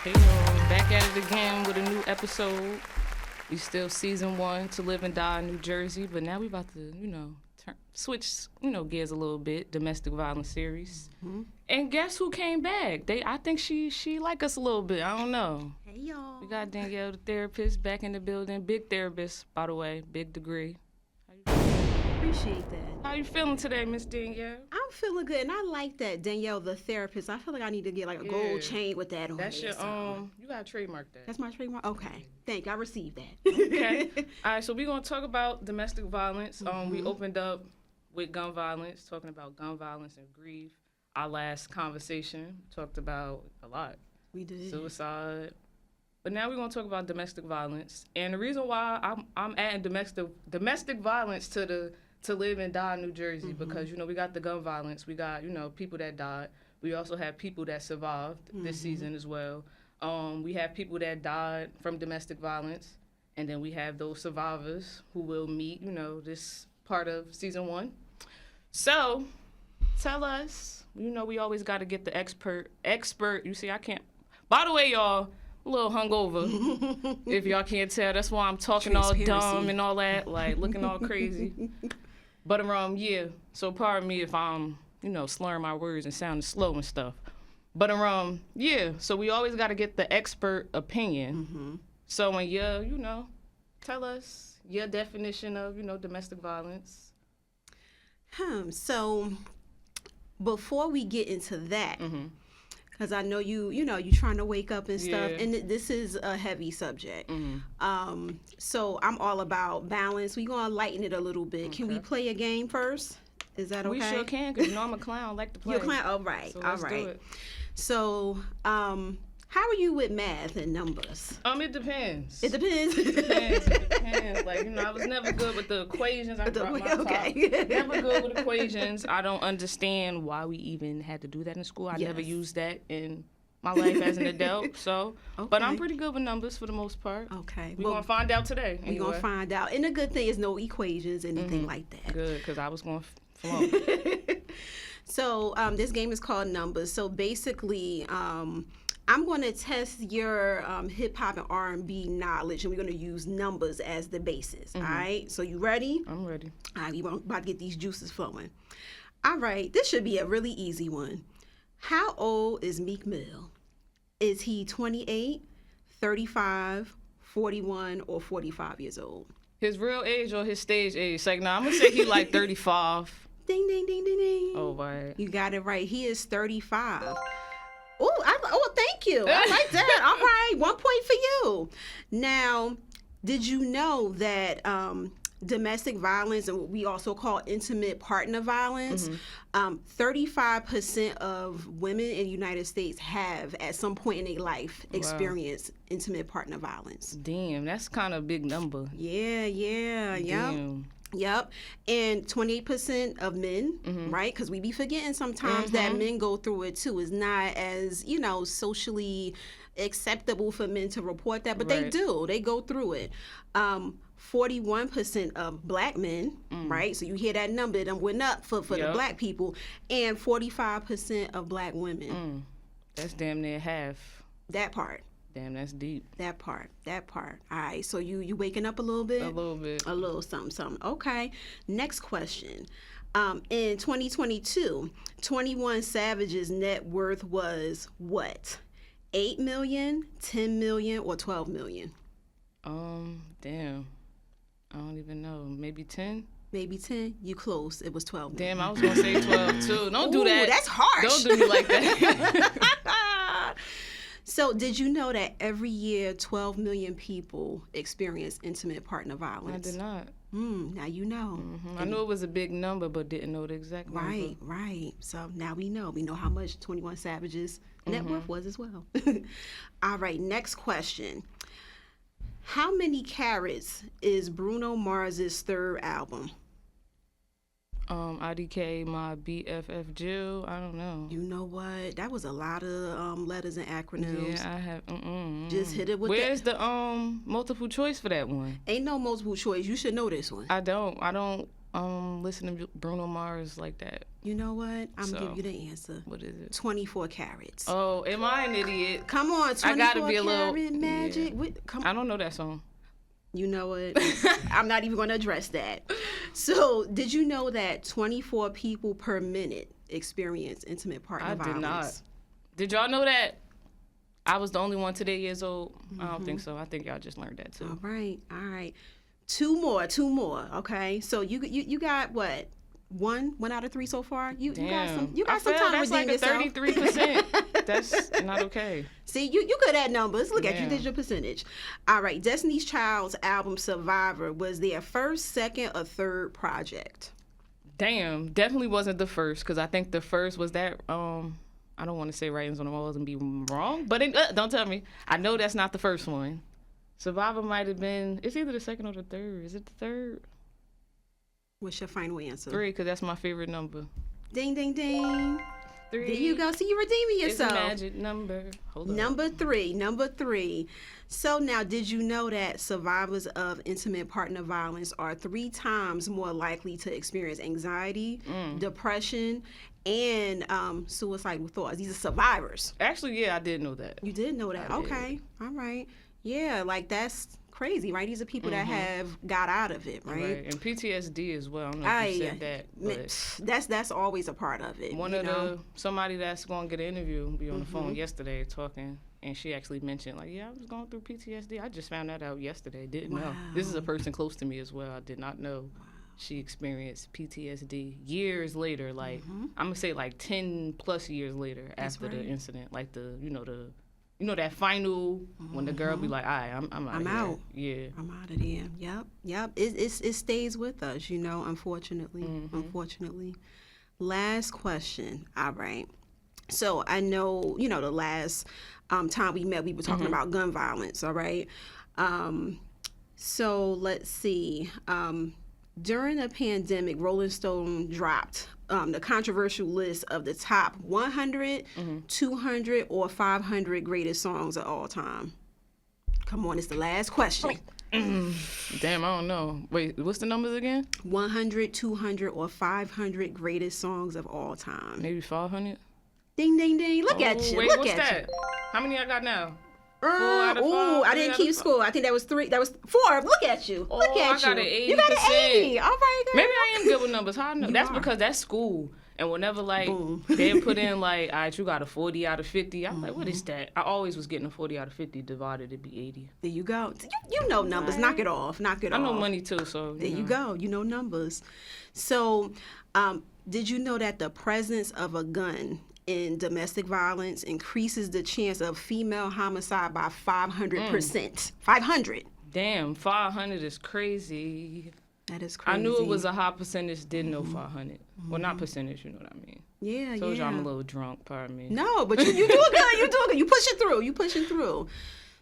Hey y'all, back at it again with a new episode. We still season 1 to Live and Die in New Jersey, but now we about to, switch, gears a little bit. Domestic violence series. Mm-hmm. And guess who came back? I think she like us a little bit. I don't know. Hey y'all. We got Danielle, the therapist, back in the building. Big therapist, by the way, big degree. Appreciate that. How you feeling today, Miss Danielle? I'm feeling good, and I like that, Danielle, the therapist. I feel like I need to get like a gold chain with that on. That's your you gotta trademark that. That's my trademark. Okay, thank you. I received that. Okay. All right, so we're gonna talk about domestic violence. We opened up with gun violence, talking about gun violence and grief. Our last conversation talked about a lot. We did. Suicide. But now we're gonna talk about domestic violence, and the reason why I'm adding domestic violence to Live and Die in New Jersey, because, we got the gun violence. We got, people that died. We also have people that survived this season as well. We have people that died from domestic violence, and then we have those survivors who will meet, this part of season 1. So tell us, we always got to get the expert. You see, I can't. By the way, y'all, a little hungover. If y'all can't tell, that's why I'm talking all dumb and all that, like looking all crazy. But yeah. So pardon me if I'm, slurring my words and sounding slow and stuff. But yeah. So we always got to get the expert opinion. Mm-hmm. So when tell us your definition of, domestic violence. So before we get into that. Mm-hmm. Because I know you trying to wake up and stuff, and this is a heavy subject. Mm-hmm. So I'm all about balance. We're going to lighten it a little bit. Okay. Can we play a game first? Is that okay? We sure can, because I'm a clown. I like to play. You're a clown? Oh, right. So all right. Do it. So how are you with math and numbers? It depends. It depends? It depends. Like, I was never good with the equations. I dropped my top. Never good with equations. I don't understand why we even had to do that in school. I never used that in my life as an adult. So, but I'm pretty good with numbers for the most part. Okay. We're going to find out today. We're going to find out. And the good thing is no equations, anything like that. Good, because I was going to flunk. So this game is called Numbers. So basically, I'm going to test your hip-hop and R&B knowledge, and we're going to use numbers as the basis, all right? So you ready? I'm ready. All right, we're about to get these juices flowing. All right, this should be a really easy one. How old is Meek Mill? Is he 28, 35, 41, or 45 years old? His real age or his stage age? Like, I'm going to say he's like 35. Ding, ding, ding, ding, ding. Oh, right. You got it right. He is 35. Thank you. I like that. All right, 1 point for you. Now, did you know that domestic violence, and what we also call intimate partner violence, 35% of women in the United States have, at some point in their life, experienced intimate partner violence. Damn, that's kind of a big number. Yeah. Yep. And 28% of men, right? Because we be forgetting sometimes that men go through it too. It's not as, socially acceptable for men to report that, but they do. They go through it. 41% of black men, right? So you hear that number, that went up for the black people, and 45% of black women. That's damn near half. That part. Damn, that's deep. That part. All right, so you waking up a little bit? A little bit. A little something. Okay. Next question. In 2022, 21 Savage's net worth was what? 8 million, 10 million, or 12 million? Damn. I don't even know. Maybe 10? Maybe 10? You close. It was 12 million. Damn, I was going to say 12 too. Don't do that. That's harsh. Don't do me like that. So did you know that every year 12 million people experience intimate partner violence? I did not. Now you know. I knew it was a big number, but didn't know the exact number. Right. So now we know. We know how much 21 Savage's net worth was as well. All right, next question. How many carats is Bruno Mars's third album? IDK, my BFF Jill. I don't know. You know what? That was a lot of letters and acronyms. Yeah, I have. Just hit it with. Where's the multiple choice for that one? Ain't no multiple choice. You should know this one. I don't. Listening to Bruno Mars like that. You know what? I'm So, gonna give you the answer. What is it? 24 carats. Oh, am I an idiot? Come on, 24 I gotta be a little carat magic. Yeah. Come I don't know that song. You know what? I'm not even going to address that. So, did you know that 24 people per minute experience intimate partner violence? I did not. Did y'all know that? I was the only one today years old. I don't think so. I think y'all just learned that too. All right. Two more. Okay. So you got what? One out of three so far. You got some time to that's redeem like yourself. a 33%. That's not okay. See, you good at numbers. Look at you did your percentage. All right. Destiny's Child's album Survivor was their first, second, or third project. Damn, definitely wasn't the first, because I think the first was that I don't want to say Writings on the Walls and be wrong, but don't tell me. I know that's not the first one. Survivor might have been. It's either the second or the third. Is it the third? What's your final answer? 3, because that's my favorite number. Ding, ding, ding. 3. There you go. See, you redeeming yourself. It's a magic number. Hold on. Number three. So now, did you know that survivors of intimate partner violence are 3 times more likely to experience anxiety, depression, and suicidal thoughts? These are survivors. Actually, yeah, I did know that. You did know that. Okay. All right. Yeah, like that's crazy, right? These are people that have got out of it, right? And PTSD as well. I don't know if you said that. But that's always a part of it. Somebody that's going to get an interview be on the phone yesterday talking, and she actually mentioned, like, yeah, I was going through PTSD. I just found that out yesterday. Didn't know. This is a person close to me as well. I did not know she experienced PTSD years later. Like, I'm going to say like 10 plus years later after the incident. Like that final when the girl be like, all right, I'm out. Yeah. I'm out of there. Yep. It stays with us, unfortunately. Unfortunately. Last question. All right. So I know, the last time we met, we were talking about gun violence, all right? So let's see. During the pandemic, Rolling Stone dropped the controversial list of the top 100, 200, or 500 greatest songs of all time. Come on, it's the last question. Damn, I don't know. Wait, what's the numbers again? 100, 200, or 500 greatest songs of all time. Maybe 500? Ding, ding, ding. Look at you. Wait, Look what's at that? you. How many I got now? 4 out of 5. I didn't keep score. I think that was 3. That was 4. Look at you. Look at you. I got an 80%. You got an 80. All right, girl. Maybe I am good with numbers. How I know? That's because that's school. And whenever, like, they put in, like, all right, you got a 40 out of 50. I'm like, what is that? I always was getting a 40 out of 50 divided. It'd be 80. There you go. You know numbers. Knock it off. I know money, too, so. There you go. You know numbers. So, did you know that the presence of a gun in domestic violence increases the chance of female homicide by 500%? 500. Damn, 500 is crazy. That is crazy. I knew it was a high percentage, didn't know 500. Well, not percentage, you know what I mean. Yeah, Told you I'm a little drunk, pardon me. No, but you doing good. You doing good. You pushing through.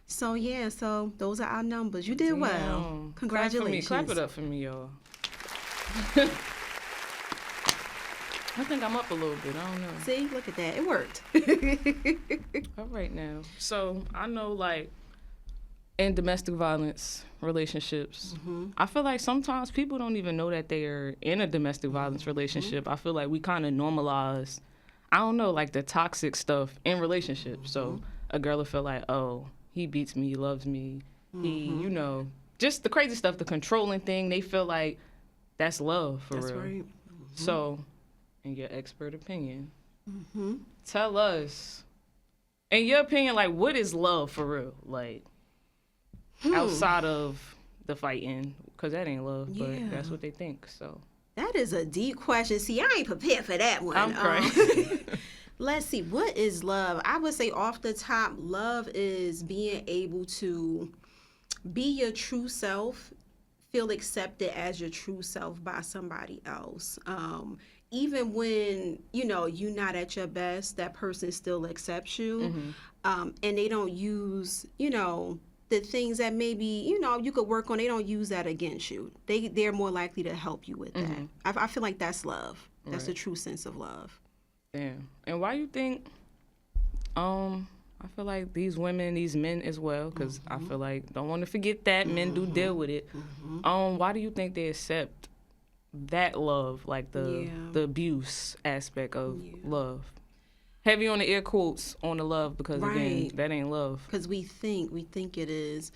So, yeah, those are our numbers. You did well. Congratulations. Clap it up for me, y'all. I think I'm up a little bit. I don't know. See, look at that. It worked. All right now. So I know, like, in domestic violence relationships, I feel like sometimes people don't even know that they are in a domestic violence relationship. I feel like we kind of normalize, I don't know, like the toxic stuff in relationships. So a girl will feel like, oh, he beats me, he loves me. He, just the crazy stuff, the controlling thing. They feel like that's love for real. That's right. So, in your expert opinion, tell us, in your opinion, like, what is love for real? Like, outside of the fighting, because that ain't love, but that's what they think, so. That is a deep question. See, I ain't prepared for that one. I'm crazy. Let's see, what is love? I would say off the top, love is being able to be your true self, feel accepted as your true self by somebody else. Even when, you're not at your best, that person still accepts you. And they don't use, the things that maybe, you could work on, they don't use that against you. They're more likely to help you with that. I feel like that's love. That's the true sense of love. Damn. And why you think, I feel like these women, these men as well, because I feel like, don't want to forget that, men do deal with it. Why do you think they accept that love, like the abuse aspect of love. Heavy on the air quotes on the love, because again, that ain't love. Because we think it is.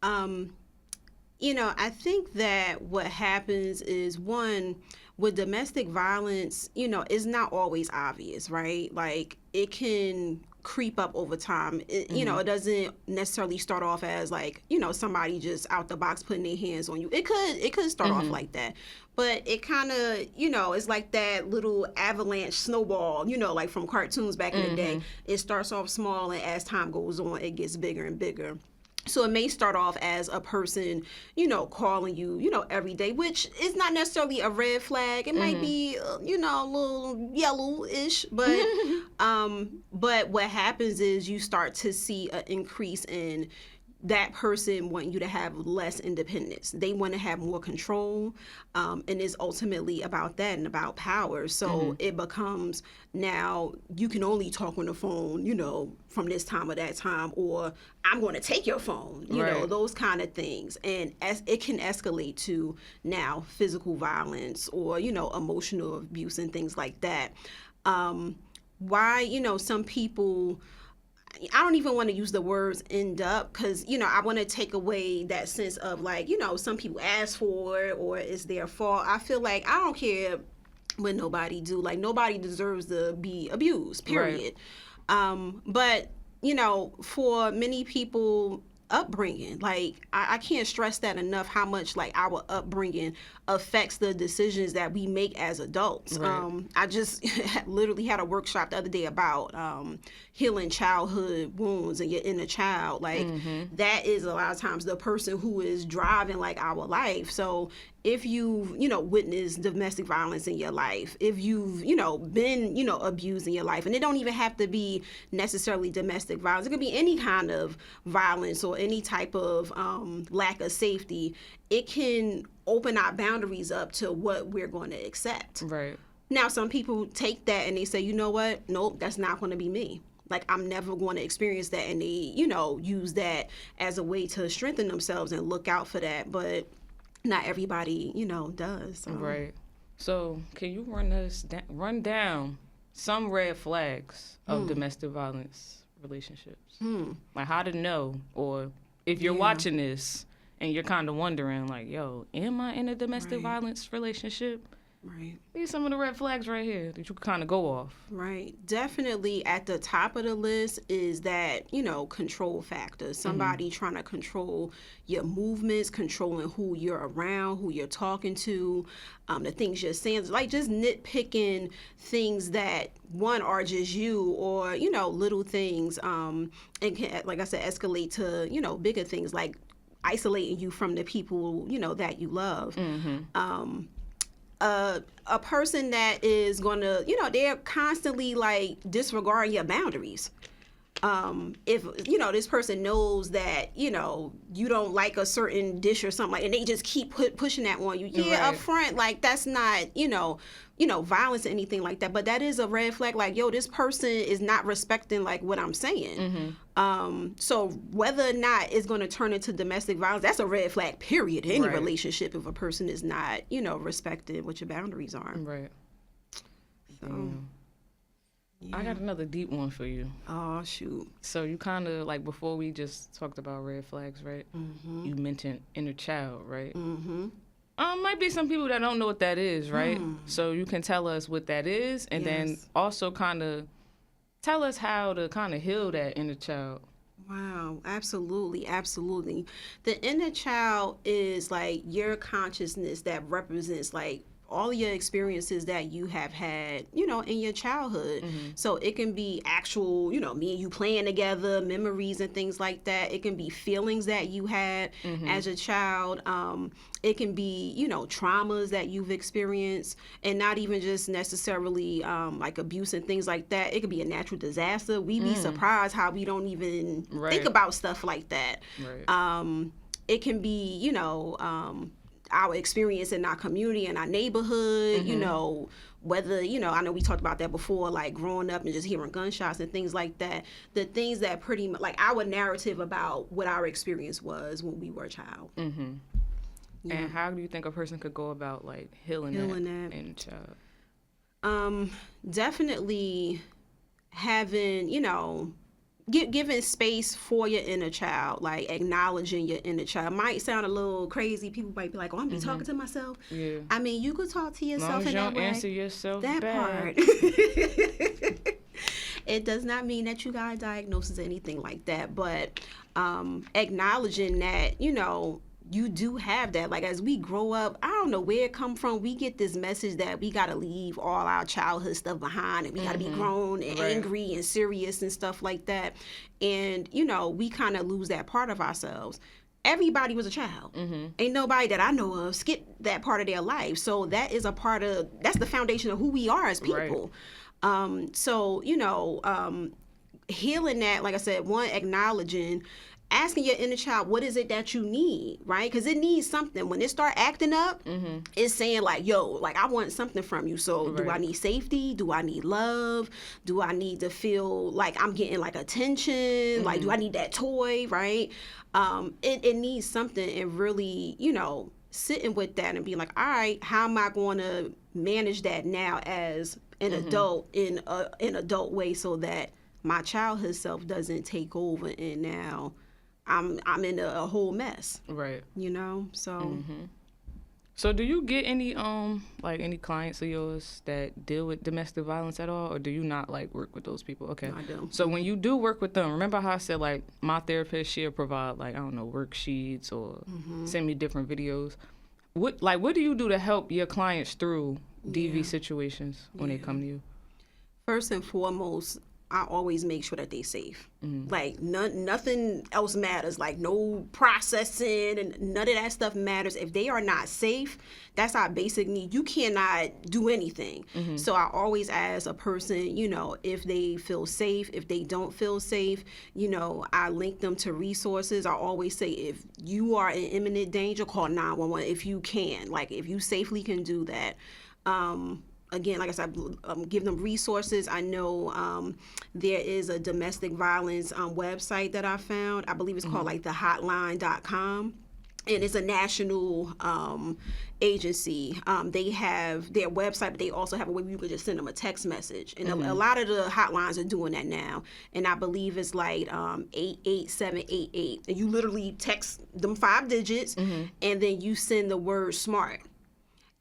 You know, I think that what happens is, one, with domestic violence, you know, it's not always obvious, right? Like, it can creep up over time. You know, it doesn't necessarily start off as like, you know, somebody just out the box putting their hands on you. It could start off like that, but it kind of, you know, it's like that little avalanche snowball, you know, like from cartoons back in the day. It starts off small, and as time goes on, it gets bigger and bigger. So it may start off as a person, you know, calling you, you know, every day, which is not necessarily a red flag. It might be, you know, a little yellowish, but what happens is you start to see an increase in that person wanting you to have less independence. They want to have more control, and it's ultimately about that and about power. So it becomes, now you can only talk on the phone, you know, from this time or that time, or I'm going to take your phone, you know, those kind of things. And as it can escalate to now physical violence or, you know, emotional abuse and things like that. Why, you know, some people, I don't even want to use the words end up, because, you know, I want to take away that sense of like, you know, some people ask for it or it's their fault. I feel like I don't care what nobody do. Like, nobody deserves to be abused, period. But, you know, for many people, upbringing, like I can't stress that enough, how much like our upbringing affects the decisions that we make as adults. I just literally had a workshop the other day about healing childhood wounds and your inner child. Like that is a lot of times the person who is driving like our life. So if you've, you know, witnessed domestic violence in your life, if you've, you know, been, you know, abused in your life, and it don't even have to be necessarily domestic violence. It could be any kind of violence or any type of lack of safety. It can open our boundaries up to what we're going to accept. Now, some people take that and they say, you know what? Nope, that's not going to be me. Like, I'm never going to experience that. And they, you know, use that as a way to strengthen themselves and look out for that. But not everybody, you know, does. So. So can you run down some red flags of domestic violence relationships? Like how to know, or if you're watching this and you're kind of wondering like, yo, am I in a domestic violence relationship? These are some of the red flags right here that you can kind of go off. Definitely at the top of the list is that, you know, control factor. Somebody trying to control your movements, controlling who you're around, who you're talking to, the things you're saying, like just nitpicking things that, one, are just you, or, you know, little things, and can, like I said, escalate to, you know, bigger things like isolating you from the people, you know, that you love. A person that is going to, you know, they're constantly like disregarding your boundaries. If, you know, this person knows that, you know, you don't like a certain dish or something, like, and they just keep pushing that on you. Up front, like, that's not, you know, violence or anything like that. But that is a red flag. Like, yo, this person is not respecting, like, what I'm saying. So whether or not it's going to turn into domestic violence, that's a red flag, period, in any relationship, if a person is not, you know, respecting what your boundaries are. So... I got another deep one for you. Oh, shoot. So you kind of, like, before we just talked about red flags, right? You mentioned inner child, right? Might be some people that don't know what that is, right? So you can tell us what that is, and then also kind of tell us how to kind of heal that inner child. Wow, absolutely, absolutely. The inner child is, like, your consciousness that represents, like, all your experiences that you have had, you know, in your childhood. So it can be actual, you know, me and you playing together, memories and things like that. It can be feelings that you had as a child. It can be, you know, traumas that you've experienced, and not even just necessarily like abuse and things like that. It could be a natural disaster. We'd be surprised how we don't even think about stuff like that. It can be, you know, our experience in our community and our neighborhood, you know, whether, you know, I know we talked about that before, like growing up and just hearing gunshots and things like that. The things that pretty much, like our narrative about what our experience was when we were a child. Yeah. And how do you think a person could go about like healing that in a child? Definitely having, giving space for your inner child, like acknowledging your inner child. Might sound a little crazy. People might be like, "Oh, I'm be talking to myself." Yeah. I mean, you could talk to yourself in that way. Answer yourself that back. part. It does not mean that you got a diagnosis or anything like that, but acknowledging that, you do have that. Like, as we grow up, I don't know where it come from, we get this message that we got to leave all our childhood stuff behind, and we got to be grown and angry and serious and stuff like that. And, we kind of lose that part of ourselves. Everybody was a child. Ain't nobody that I know of skipped that part of their life. So that is that's the foundation of who we are as people. Healing that, like I said, one, acknowledging, asking your inner child, what is it that you need, right? Because it needs something. When it start acting up, it's saying like, yo, like, I want something from you. So do I need safety? Do I need love? Do I need to feel like I'm getting like attention? Like, do I need that toy, right? It needs something, and really, sitting with that and being like, all right, how am I going to manage that now as an adult in an adult way, so that my childhood self doesn't take over and now I'm in a whole mess. Right. So. So do you get any any clients of yours that deal with domestic violence at all, or do you not like work with those people? Okay. No, I do. So when you do work with them, remember how I said like my therapist, she'll provide like, I don't know, worksheets or send me different videos. What do you do to help your clients through DV situations when they come to you? First and foremost, I always make sure that they're safe. Like, nothing else matters. Like, no processing and none of that stuff matters. If they are not safe, that's our basic need. You cannot do anything. So I always ask a person, if they feel safe. If they don't feel safe, I link them to resources. I always say, if you are in imminent danger, call 911 if you can. Like, if you safely can do that. Again, like I said, give them resources. I know there is a domestic violence website that I found. I believe it's called like thehotline.com. And it's a national agency. They have their website, but they also have a way where you could just send them a text message. And a lot of the hotlines are doing that now. And I believe it's like 88788. And you literally text them 5 digits, and then you send the word SMART.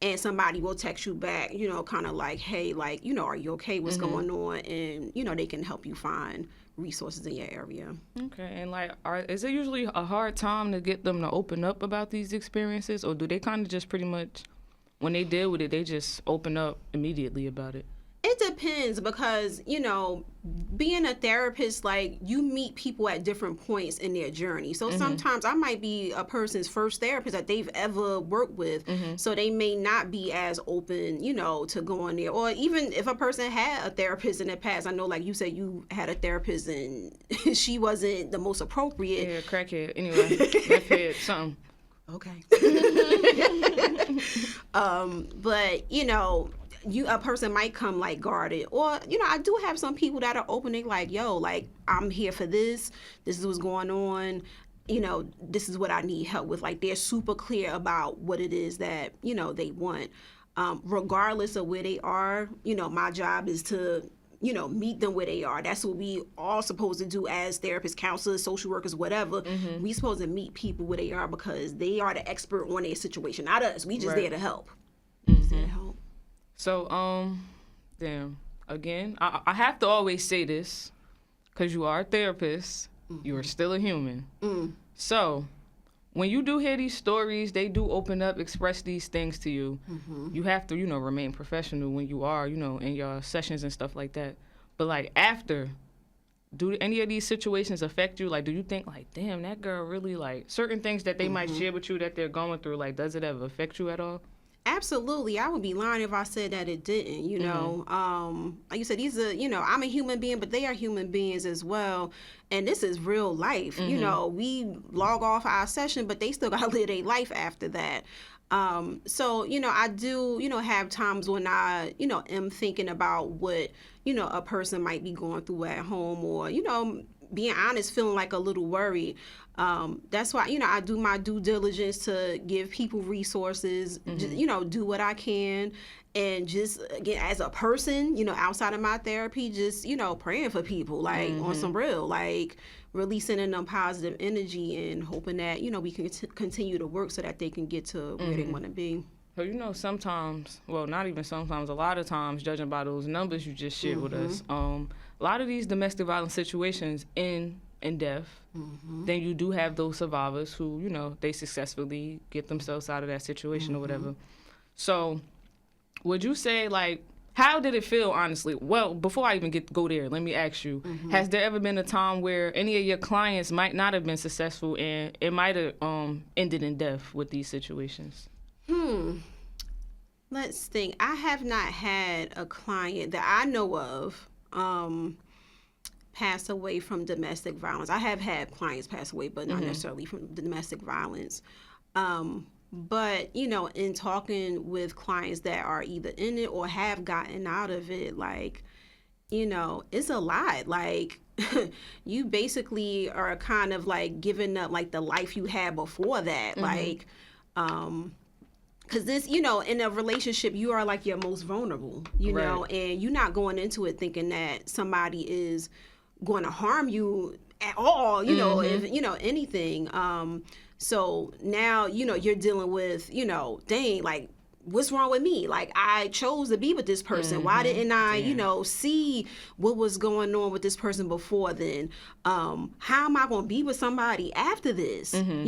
And somebody will text you back, kind of like, hey, like, are you okay? What's going on? And, they can help you find resources in your area. Okay. And like, is it usually a hard time to get them to open up about these experiences? Or do they kind of just pretty much, when they deal with it, they just open up immediately about it? It depends, because, being a therapist, like, you meet people at different points in their journey. So sometimes I might be a person's first therapist that they've ever worked with. So they may not be as open, to going there. Or even if a person had a therapist in the past, I know, like you said, you had a therapist and she wasn't the most appropriate. Yeah, crackhead. Anyway, meth head, something. Okay. But, a person might come like guarded, or I do have some people that are opening like, yo, like, I'm here for this is what's going on, this is what I need help with. Like, they're super clear about what it is that they want, regardless of where they are. My job is to meet them where they are. That's what we all supposed to do as therapists, counselors, social workers, whatever. We supposed to meet people where they are, because they are the expert on their situation, not us. We just there to help. Just there to help. So, again, I have to always say this, because you are a therapist, you are still a human. So, when you do hear these stories, they do open up, express these things to you. You have to, remain professional when you are, in your sessions and stuff like that. But, like, after, do any of these situations affect you? Like, do you think, like, damn, that girl really, like, certain things that they might share with you that they're going through, like, does it ever affect you at all? Absolutely. I would be lying if I said that it didn't, Like you said, these are, I'm a human being, but they are human beings as well. And this is real life. We log off our session, but they still got to live their life after that. So, I do, have times when I, am thinking about what, a person might be going through at home, or, being honest, feeling like a little worried. That's why, I do my due diligence to give people resources, just, do what I can. And just, again, as a person, outside of my therapy, just, praying for people, like, on some real, like, releasing in them positive energy and hoping that, we can continue to work so that they can get to where they want to be. So, sometimes, well, not even sometimes, a lot of times, judging by those numbers you just shared with us, a lot of these domestic violence situations end in death. Then you do have those survivors who, they successfully get themselves out of that situation or whatever. So would you say, like, how did it feel, honestly? Well, before I even go there, let me ask you, has there ever been a time where any of your clients might not have been successful and it might have ended in death with these situations? Let's think. I have not had a client that I know of pass away from domestic violence. I have had clients pass away, but not necessarily from domestic violence. But, in talking with clients that are either in it or have gotten out of it, like, it's a lot. Like, you basically are kind of like giving up like the life you had before that. Like, because this, in a relationship, you are like your most vulnerable, know, and you're not going into it thinking that somebody is going to harm you at all, if, anything. So now, you're dealing with, dang, like, what's wrong with me? Like, I chose to be with this person. Why didn't I, see what was going on with this person before then? How am I going to be with somebody after this? And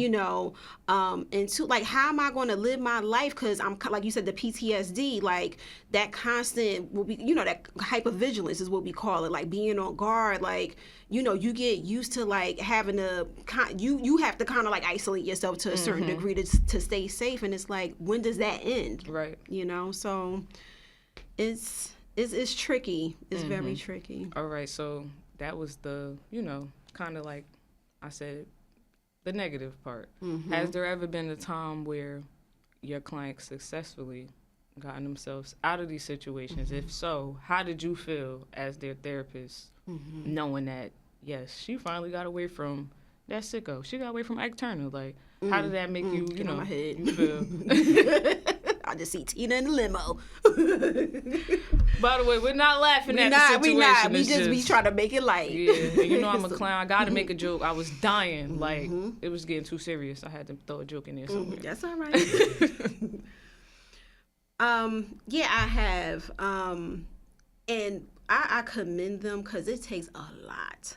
to, like, how am I going to live my life? Because I'm, like you said, the PTSD, like, that constant will be, that hypervigilance is what we call it, like being on guard, like, you get used to like having to, you have to kind of like isolate yourself to a certain degree to stay safe. And it's like, when does that end? Right. So it's tricky. It's very tricky. All right. So that was the, kind of like I said, the negative part. Has there ever been a time where your client successfully gotten themselves out of these situations? If so, how did you feel as their therapist, knowing that, yes, she finally got away from that sicko. She got away from Ike Turner. Like, how did that make you, Get on my head. you feel? I just see Tina in the limo. By the way, we're not laughing at the situation. We not. We just try to make it light. Yeah, and I'm a clown. I got to make a joke. I was dying. Like, it was getting too serious. I had to throw a joke in there somewhere. That's all right. Yeah, I have. And I commend them because it takes a lot.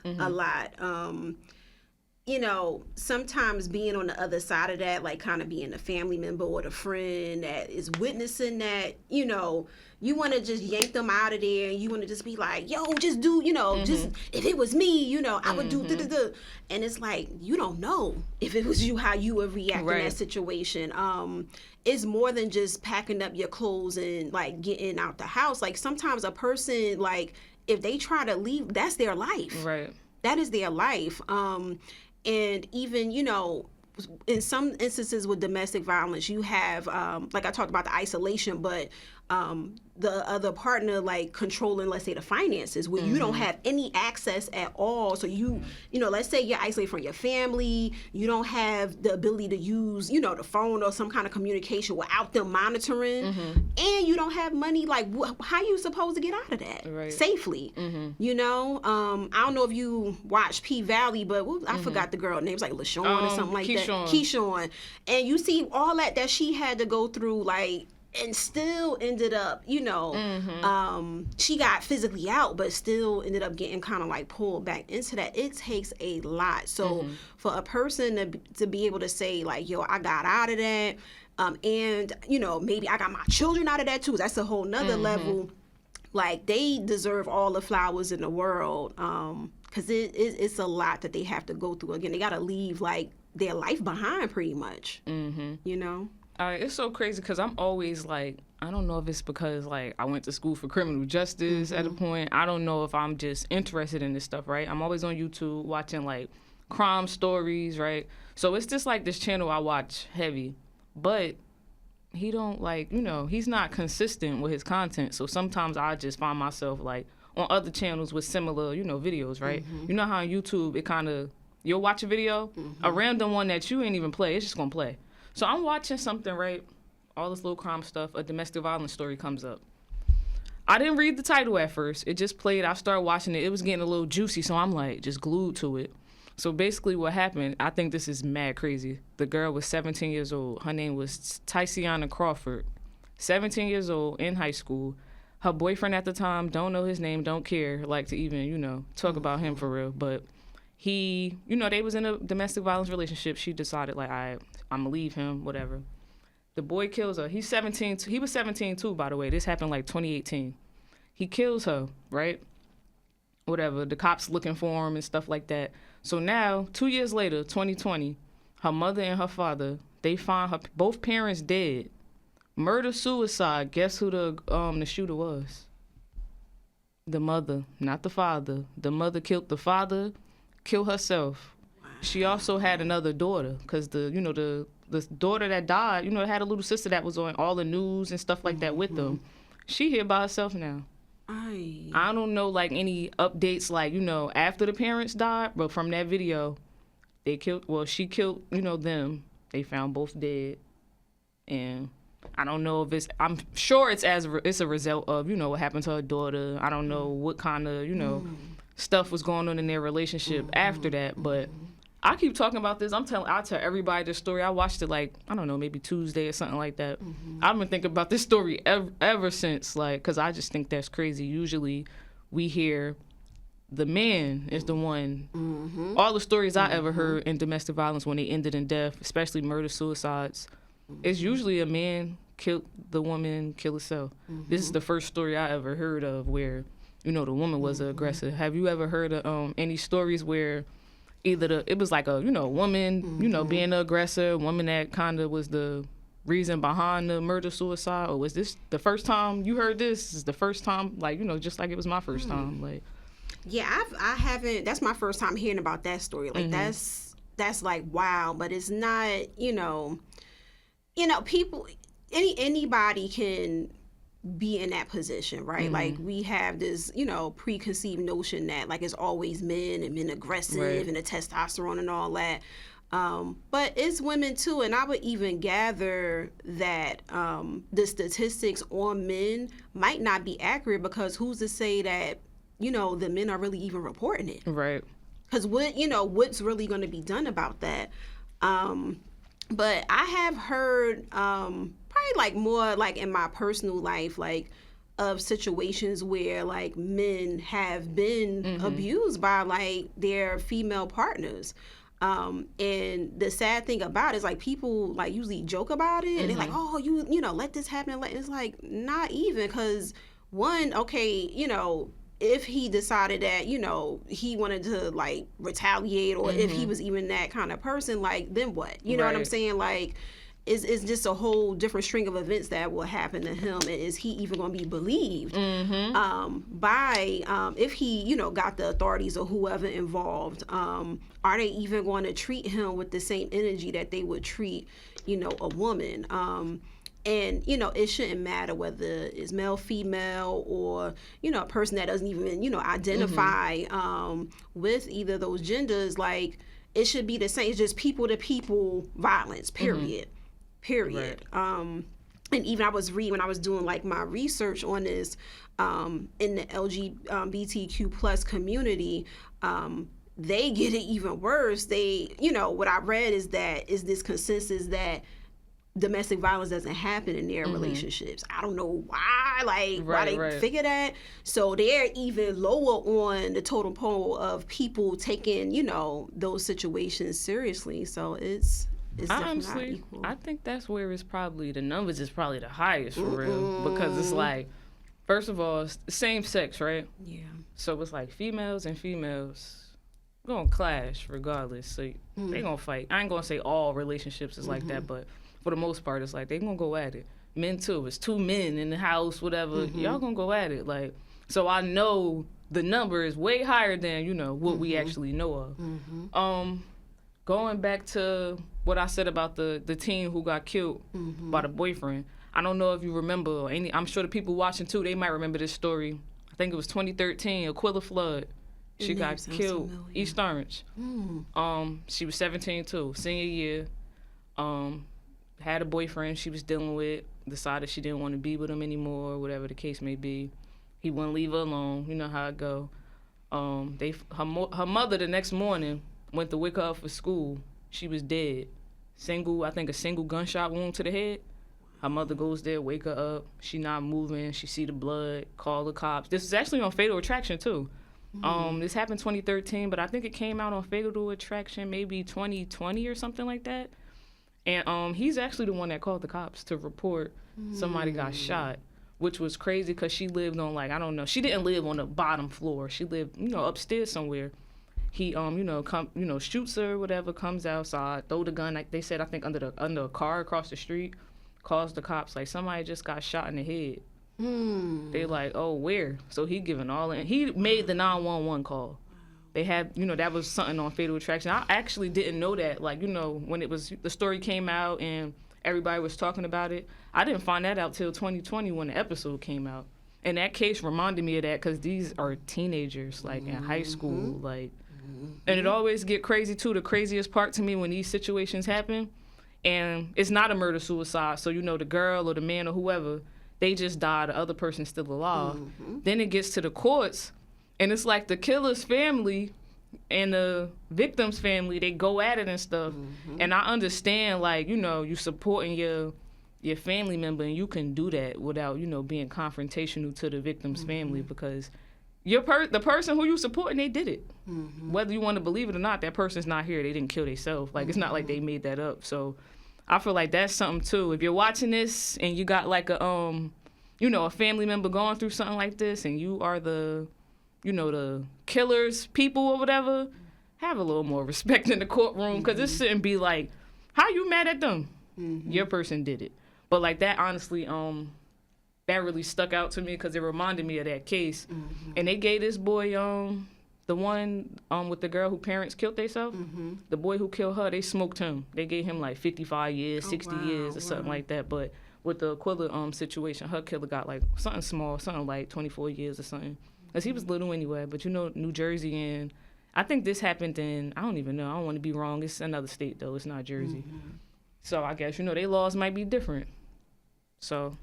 Sometimes being on the other side of that, like kind of being a family member or the friend that is witnessing that, you want to just yank them out of there and you want to just be like, yo, just do, just if it was me, I would do da-da-da. And it's like, you don't know if it was you, how you would react in that situation. It's more than just packing up your clothes and like getting out the house. Like sometimes a person, like if they try to leave, that's their life. Right. That is their life. And even, in some instances with domestic violence, you have, like I talked about the isolation, but the other partner like controlling, let's say, the finances where you don't have any access at all. So let's say you're isolated from your family, you don't have the ability to use, the phone or some kind of communication without them monitoring, and you don't have money. Like, how are you supposed to get out of that safely? I don't know if you watch P-Valley, but I forgot the girl name. It was like LaShawn or something like Keyshawn. that. Keyshawn. And you see all that she had to go through, like, and still ended up, she got physically out, but still ended up getting kind of like pulled back into that. It takes a lot. So for a person to be able to say like, yo, I got out of that, and, maybe I got my children out of that too. That's a whole nother level. Like, they deserve all the flowers in the world, because it's a lot that they have to go through. Again, they got to leave like their life behind pretty much, It's so crazy because I'm always like, I don't know if it's because like I went to school for criminal justice at a point. I don't know if I'm just interested in this stuff, right? I'm always on YouTube watching like crime stories, right? So it's just like this channel I watch heavy. But he don't like, he's not consistent with his content. So sometimes I just find myself like on other channels with similar, videos, right? You know how on YouTube it kind of, you'll watch a video, a random one that you ain't even play, it's just gonna play. So I'm watching something, right? All this little crime stuff, a domestic violence story comes up. I didn't read the title at first. It just played. I started watching it. It was getting a little juicy, so I'm like just glued to it. So basically what happened, I think this is mad crazy. The girl was 17 years old. Her name was Tyciana Crawford. 17 years old, in high school. Her boyfriend at the time, don't know his name, don't care, like to even, talk about him for real. But he, they was in a domestic violence relationship. She decided, like, I'm going to leave him, whatever. The boy kills her. He's 17. He was 17 too, by the way. This happened like 2018. He kills her, right? Whatever. The cops looking for him and stuff like that. So now, 2 years later, 2020, her mother and her father, they find her both parents dead. Murder suicide. Guess who the shooter was? The mother, not the father. The mother killed the father, killed herself. Wow. She also had another daughter, because the daughter that died, had a little sister that was on all the news and stuff like that with them. She here by herself now. I don't know, like, any updates, like, after the parents died, but from that video, she killed, them. They found both dead. And I don't know if I'm sure it's a result of, what happened to her daughter. I don't know what kind of, stuff was going on in their relationship after that, but I keep talking about this. I tell everybody this story. I watched it like, I don't know, maybe Tuesday or something like that. I've been thinking about this story ever since, like, because I just think that's crazy. Usually we hear the man is the one. All the stories I ever heard in domestic violence when they ended in death, especially murder, suicides, it's usually a man killed the woman, kill herself. This is the first story I ever heard of where, the woman was the aggressor. Have you ever heard of any stories where either it was like a woman being the aggressor, woman that kind of was the reason behind the murder suicide, or was this the first time you heard this? This is the first time, like, just like it was my first time, like. Yeah, I haven't. That's my first time hearing about that story. Like that's like wow, but it's not. People, anybody can be in that position, right? Like we have this, preconceived notion that like it's always men and men aggressive and the testosterone and all that. But it's women too. And I would even gather that the statistics on men might not be accurate, because who's to say that, the men are really even reporting it? Right. Because what's really going to be done about that? But I have heard probably like more like in my personal life, like of situations where like men have been abused by like their female partners. And the sad thing about it is like people like usually joke about it and they're like, oh, you let this happen. It's like not even, because one, okay, if he decided that, he wanted to like retaliate, or if he was even that kind of person, like then what? You know what I'm saying? Like it's just a whole different string of events that will happen to him. And is he even going to be believed by if he, got the authorities or whoever involved? Are they even going to treat him with the same energy that they would treat, a woman? And, it shouldn't matter whether it's male, female, or, a person that doesn't even, identify with either of those genders. Like, it should be the same. It's just people-to-people violence, period. Period. Right. And even I was reading, when I was doing, like, my research on this in the LGBTQ plus community, they get it even worse. They, what I read is this consensus that domestic violence doesn't happen in their relationships. I don't know why, why they figure that. So they're even lower on the totem pole of people taking, those situations seriously. So it's honestly, not equal. I think that's where it's probably, the numbers is probably the highest for real. Because it's like, first of all, it's the same sex, right? Yeah. So it's like females and females gonna clash regardless. So they gonna fight. I ain't gonna say all relationships is like that, but for the most part, it's like they gonna go at it. Men too. It's two men in the house, whatever. Y'all gonna go at it. Like, so I know the number is way higher than what we actually know of. Going back to what I said about the teen who got killed by the boyfriend. I don't know if you remember, or I'm sure the people watching too, they might remember this story. I think it was 2013, Aquila Flood. She got killed, East Orange. She was 17 too, senior year. Had a boyfriend she was dealing with, decided she didn't want to be with him anymore, whatever the case may be. He wouldn't leave her alone. You know how it go. Her mother the next morning went to wake her up for school. She was dead. I think a single gunshot wound to the head. Her mother goes there, wake her up. She not moving. She see the blood, call the cops. This is actually on Fatal Attraction too. This happened 2013, but I think it came out on Fatal Attraction maybe 2020 or something like that. And he's actually the one that called the cops to report somebody got shot, which was crazy because she lived on, like, I don't know. She didn't live on the bottom floor. She lived, upstairs somewhere. He, shoots her or whatever, comes outside, throw the gun, like they said, I think under a car across the street, calls the cops, like, somebody just got shot in the head. They like, oh, where? So he giving all in. He made the 911 call. They had, that was something on Fatal Attraction. I actually didn't know that. Like, when the story came out and everybody was talking about it, I didn't find that out till 2020 when the episode came out. And that case reminded me of that because these are teenagers, like, in high school, like. And it always get crazy, too. The craziest part to me when these situations happen, and it's not a murder-suicide, so, the girl or the man or whoever, they just died, the other person's still alive. Then it gets to the courts, and it's like the killer's family and the victim's family, they go at it and stuff. And I understand, like, you supporting your family member, and you can do that without, being confrontational to the victim's family, because the person who you supporting, they did it. Whether you want to believe it or not, that person's not here. They didn't kill themselves. Like, it's not like they made that up. So I feel like that's something, too. If you're watching this and you got, like, a family member going through something like this, and you are the killer's people or whatever, have a little more respect in the courtroom, because this shouldn't be like, how you mad at them? Your person did it. But, like, that honestly, that really stuck out to me because it reminded me of that case. And they gave this boy, the one with the girl whose parents killed themselves, the boy who killed her, they smoked him. They gave him like 55 years, 60 years or something like that. But with the Aquila situation, her killer got like something small, something like 24 years or something. Because he was little anyway. But New Jersey, and I think this happened in, I don't even know, I don't want to be wrong. It's another state though, it's not Jersey. So I guess, their laws might be different. So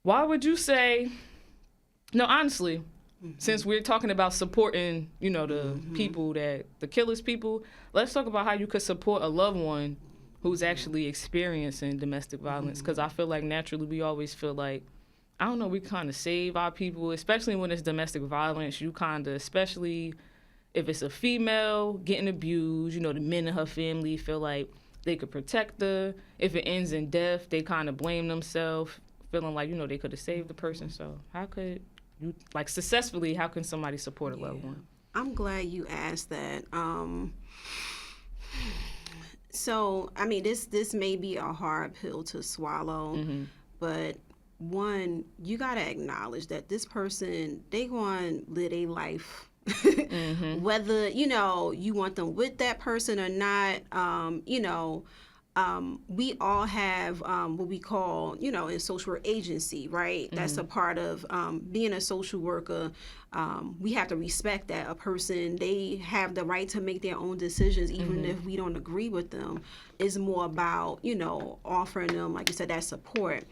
why would you say, no, honestly, since we're talking about supporting, the people the killer's people, let's talk about how you could support a loved one who's actually experiencing domestic violence. Because I feel like naturally we always feel like, I don't know, we kind of save our people, especially when it's domestic violence. You kind of, especially if it's a female getting abused, the men in her family feel like they could protect her. If it ends in death, they kind of blame themselves, feeling like, they could have saved the person. So how could you, like, successfully, how can somebody support a loved one? I'm glad you asked that. So, I mean, this may be a hard pill to swallow, but one, you got to acknowledge that this person, they going to live a life. Whether, you want them with that person or not, we all have what we call, in social work agency, right? That's a part of being a social worker. We have to respect that a person, they have the right to make their own decisions, even if we don't agree with them. It's more about, offering them, like you said, that support.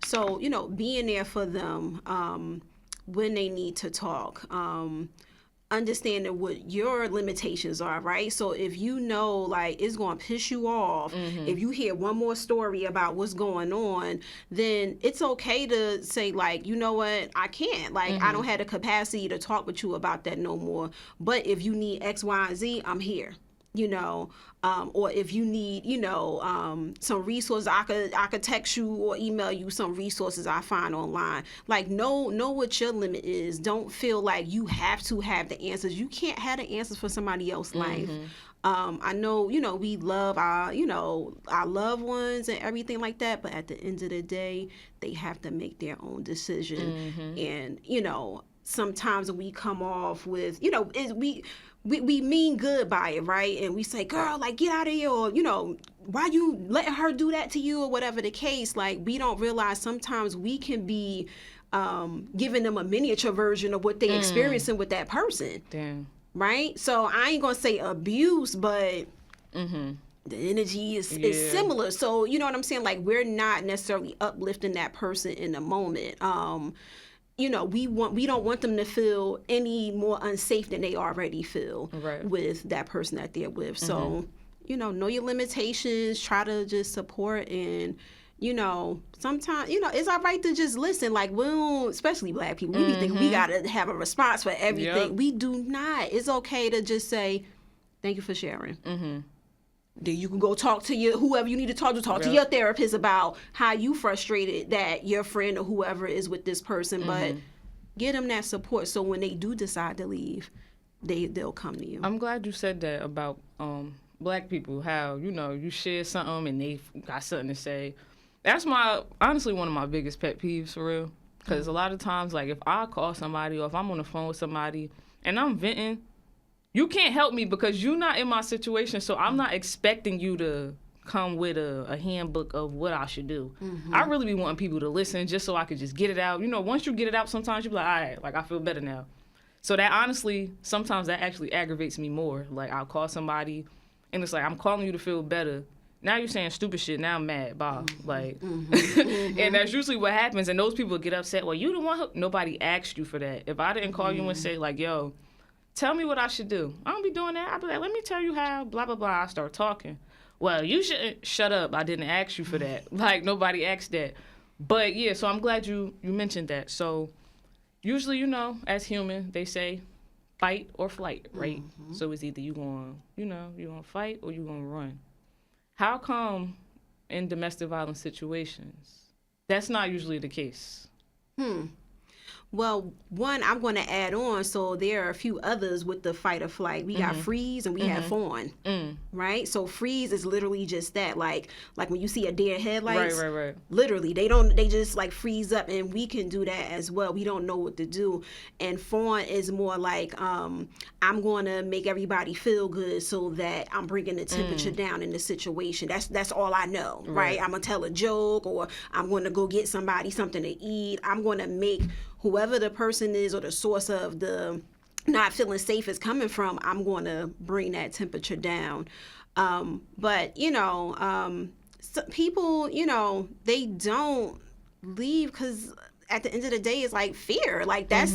So, being there for them when they need to talk. Understanding what your limitations are, right? So if like, it's going to piss you off, if you hear one more story about what's going on, then it's okay to say, like, you know what, I can't. Like, I don't have the capacity to talk with you about that no more. But if you need X, Y, and Z, I'm here. Or if you need, some resources, I could text you or email you some resources I find online. Like, know what your limit is. Don't feel like you have to have the answers. You can't have the answers for somebody else's life. I know, we love our loved ones and everything like that, but at the end of the day, they have to make their own decision. And, sometimes we come off with, we mean good by it, right? And we say, girl, like, get out of here, or, why you letting her do that to you, or whatever the case. Like, we don't realize sometimes we can be giving them a miniature version of what they experiencing with that person. Damn. Right? So I ain't gonna say abuse, but the energy is similar. So you know what I'm saying? Like, we're not necessarily uplifting that person in the moment. We don't want them to feel any more unsafe than they already feel with that person that they're with. So, know your limitations, try to just support, and sometimes, it's all right to just listen. Like, we don't, especially Black people, we be thinking we gotta have a response for everything. Yep. We do not. It's okay to just say, thank you for sharing. Then you can go talk to whoever you need to talk to your therapist about how you frustrated that your friend or whoever is with this person, but get them that support so when they do decide to leave, they'll come to you. I'm glad you said that about Black people, how, you share something and they got something to say. That's honestly one of my biggest pet peeves, for real. Because a lot of times, like, if I call somebody or if I'm on the phone with somebody and I'm venting, you can't help me because you're not in my situation, so I'm not expecting you to come with a handbook of what I should do. I really be wanting people to listen just so I could just get it out. Once you get it out, sometimes you be like, all right, like, I feel better now. So that honestly, sometimes that actually aggravates me more. Like, I'll call somebody, and it's like, I'm calling you to feel better. Now you're saying stupid shit. Now I'm mad. Bye. Like, and that's usually what happens. And those people get upset. Well, you the one nobody asked you for that. If I didn't call you and say, like, yo, tell me what I should do, I don't be doing that. I'll be like, let me tell you how, blah, blah, blah. I start talking. Well, you shouldn't. Shut up. I didn't ask you for that. Like, nobody asked that. But, yeah, so I'm glad you mentioned that. So usually, as human, they say fight or flight, right? So it's either you going to fight or you going to run. How come in domestic violence situations, that's not usually the case? Well, one, I'm going to add on. So there are a few others with the fight or flight. We got freeze and we have fawn, right? So freeze is literally just that. Like when you see a deer headlights, right. Literally, they just like freeze up, and we can do that as well. We don't know what to do. And fawn is more like, I'm going to make everybody feel good so that I'm bringing the temperature down in the situation. That's all I know, right? I'm going to tell a joke, or I'm going to go get somebody something to eat. I'm going to make whoever the person is or the source of the not feeling safe is coming from, I'm going to bring that temperature down. But, some people, they don't leave because at the end of the day, it's like fear. Like, that's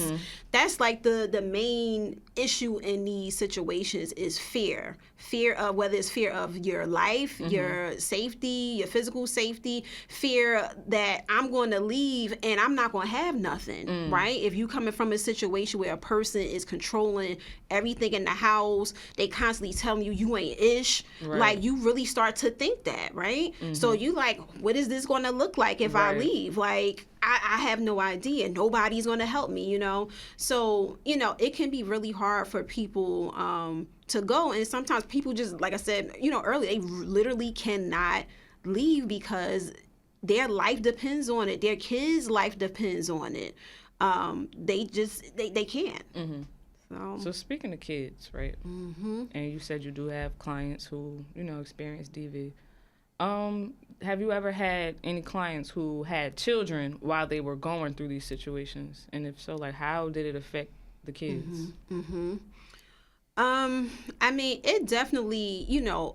like the main issue in these situations is fear. Fear of, whether it's fear of your life, your safety, your physical safety, fear that I'm going to leave and I'm not going to have nothing, right? If you coming from a situation where a person is controlling everything in the house, they constantly telling you ain't ish, like, you really start to think that, right? So you like, what is this going to look like if I leave? Like, I have no idea. Nobody's going to help me, So, it can be really hard for people to go. And sometimes people just, like I said, earlier, they literally cannot leave because their life depends on it. Their kids' life depends on it. They can't. So speaking of kids, right? And you said you do have clients who, experience DV. Have you ever had any clients who had children while they were going through these situations? And if so, like, how did it affect the kids? I mean, it definitely,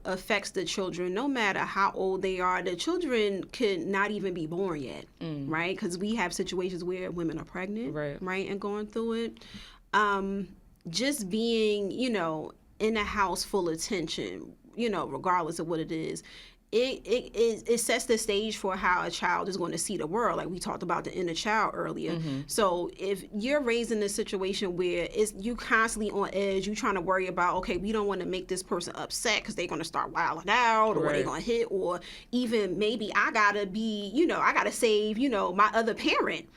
affects the children, no matter how old they are. The children could not even be born yet, right? Because we have situations where women are pregnant, right, and going through it. Just being, in a house full of tension, regardless of what it is, it sets the stage for how a child is going to see the world. Like we talked about the inner child earlier. So if you're raised in a situation where you constantly on edge, you trying to worry about, okay, we don't want to make this person upset because they're going to start wilding out, or they're going to hit, or even maybe I gotta be, I gotta save, my other parent,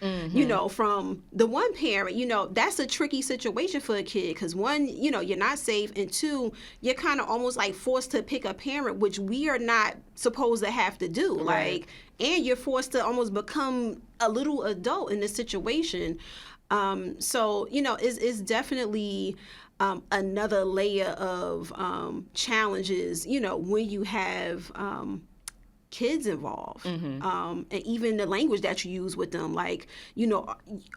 from the one parent. That's a tricky situation for a kid because one, you're not safe, and two, you're kind of almost like forced to pick a parent, which we are not supposed to have to do, like, and you're forced to almost become a little adult in this situation. So it's definitely another layer of challenges, when you have kids involved, and even the language that you use with them, like,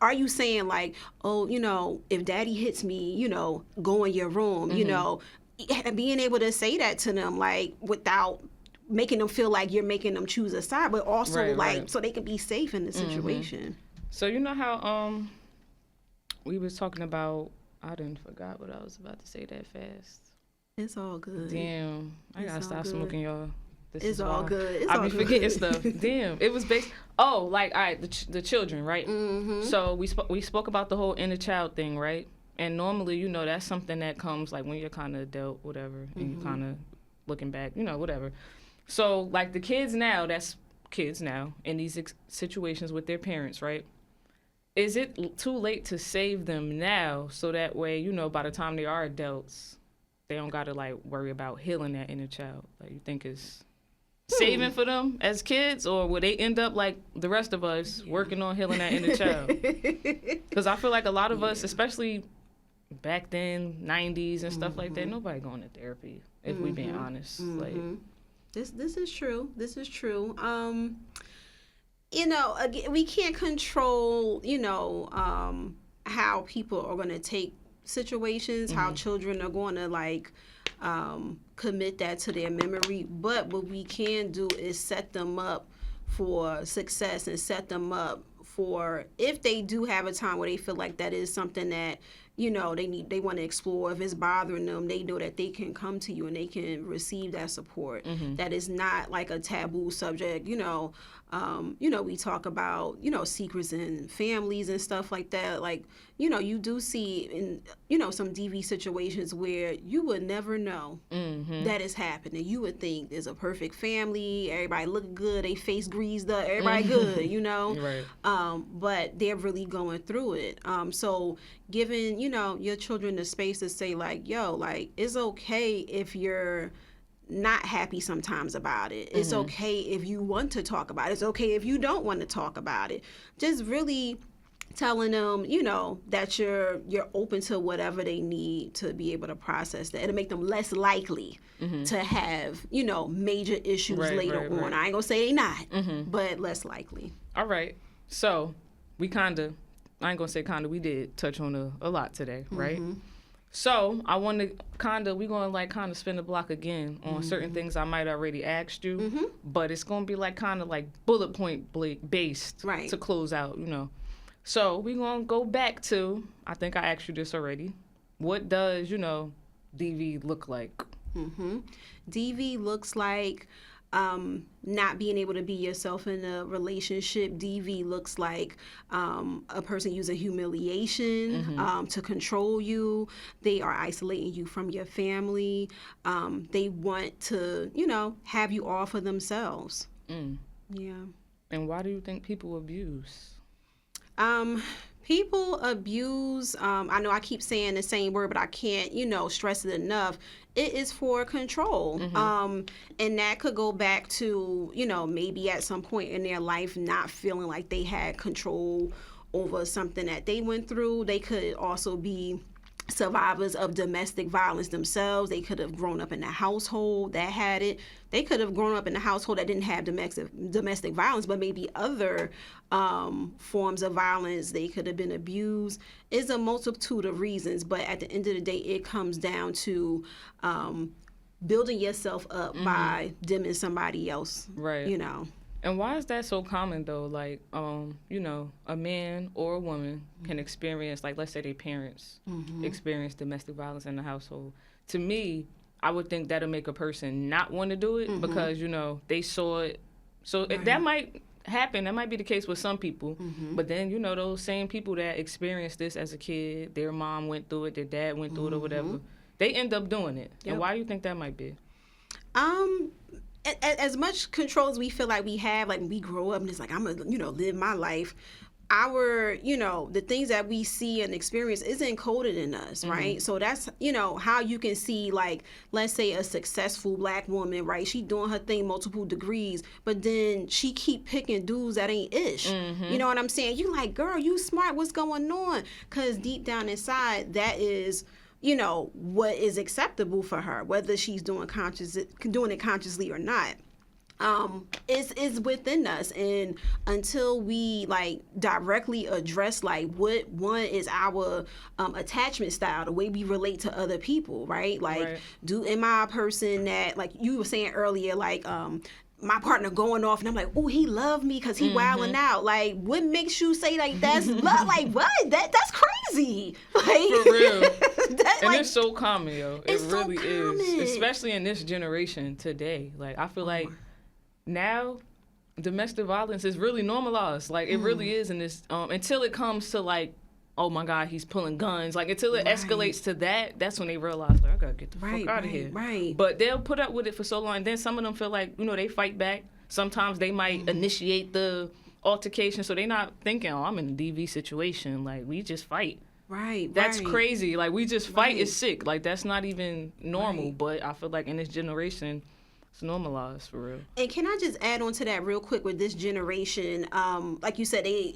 are you saying like, oh, if daddy hits me, go in your room, being able to say that to them, like, without making them feel like you're making them choose a side, but also right. So they can be safe in the situation. So you know how we was talking about, I didn't forgot what I was about to say that fast. It's all good. Damn, I gotta stop smoking, y'all. It's all good. I be forgetting stuff. Damn, it was based. Oh, like, all right, the children, right? So we spoke about the whole inner child thing, right? And normally, that's something that comes like when you're kind of adult, whatever, and you kind of looking back, whatever. So like the kids now, that's kids now in these situations with their parents, right? Is it too late to save them now so that way, by the time they are adults, they don't got to like worry about healing that inner child? Like, you think it's saving for them as kids, or would they end up like the rest of us working on healing that inner child? Because I feel like a lot of us, especially back then, 90s and stuff like that, nobody going to therapy, if we being honest. Like, this is true. This is true. Again, we can't control, how people are going to take situations, how children are going to like commit that to their memory. But what we can do is set them up for success and set them up for, if they do have a time where they feel like that is something that they want to explore. If it's bothering them, they know that they can come to you and they can receive that support. That is not like a taboo subject. We talk about secrets in families and stuff like that. Like, you do see in some DV situations where you would never know that is happening. You would think there's a perfect family, everybody look good, they face greased up, everybody good, Right. But they're really going through it. So giving your children the space to say like, yo, like, it's okay if you're not happy sometimes about it. It's okay if you want to talk about it. It's okay if you don't want to talk about it. Just really telling them, that you're open to whatever they need to be able to process that. It'll make them less likely to have, major issues later on. Right. I ain't gonna say they not, but less likely. All right. So we I ain't gonna say we did touch on a lot today, right? So I want to we're going to spin the block again on certain things I might already asked you, but it's going to be like bullet point based to close out, So we're going to go back to, I think I asked you this already. What does, DV look like? DV looks like not being able to be yourself in a relationship. DV looks like a person using humiliation to control you. They are isolating you from your family. They want to, have you all for themselves. Yeah. And why do you think people abuse? People abuse, I know I keep saying the same word, but I can't, stress it enough. It is for control. And that could go back to, maybe at some point in their life not feeling like they had control over something that they went through. They could also be survivors of domestic violence themselves. They could have grown up in a household that had it. They could have grown up in a household that didn't have domestic violence, but maybe other forms of violence. They could have been abused. It's a multitude of reasons, but at the end of the day, it comes down to building yourself up by dimming somebody else. Right. And why is that so common though? Like, a man or a woman can experience, like, let's say their parents experience domestic violence in the household. To me, I would think that'll make a person not want to do it because, they saw it. So that might happen. That might be the case with some people. But then, those same people that experienced this as a kid, their mom went through it, their dad went through it or whatever, they end up doing it. Yep. And why do you think that might be? As much control as we feel like we have, like when we grow up and it's like, I'm going to, live my life, our, the things that we see and experience is encoded in us, right? So that's, how you can see, like, let's say a successful Black woman, right? She doing her thing, multiple degrees, but then she keep picking dudes that ain't ish. You know what I'm saying? You like, girl, you smart, what's going on? Because deep down inside, that is what is acceptable for her, whether she's doing it consciously or not. Is within us, and until we like directly address like what one is our attachment style, the way we relate to other people, right? Like, am I a person that, like you were saying earlier, like my partner going off and I'm like, oh, he loved me because he wilding out. Like, what makes you say like that's love? Like, what? That's crazy. Like, for real. And it's so common, yo. It really is, especially in this generation today. Like, I feel like now domestic violence is really normalized. Like, it really is in this until it comes to like, oh my God, he's pulling guns. Like, until it escalates to that, that's when they realize, like, I gotta get the fuck out of here. Right. But they'll put up with it for so long, and then some of them feel like, they fight back. Sometimes they might initiate the altercation, so they're not thinking, oh, I'm in a DV situation. Like, we just fight. Right. That's crazy. Like, we just fight is sick. Like, that's not even normal. But I feel like in this generation, it's normalized, for real. And can I just add on to that real quick with this generation? Like you said, they,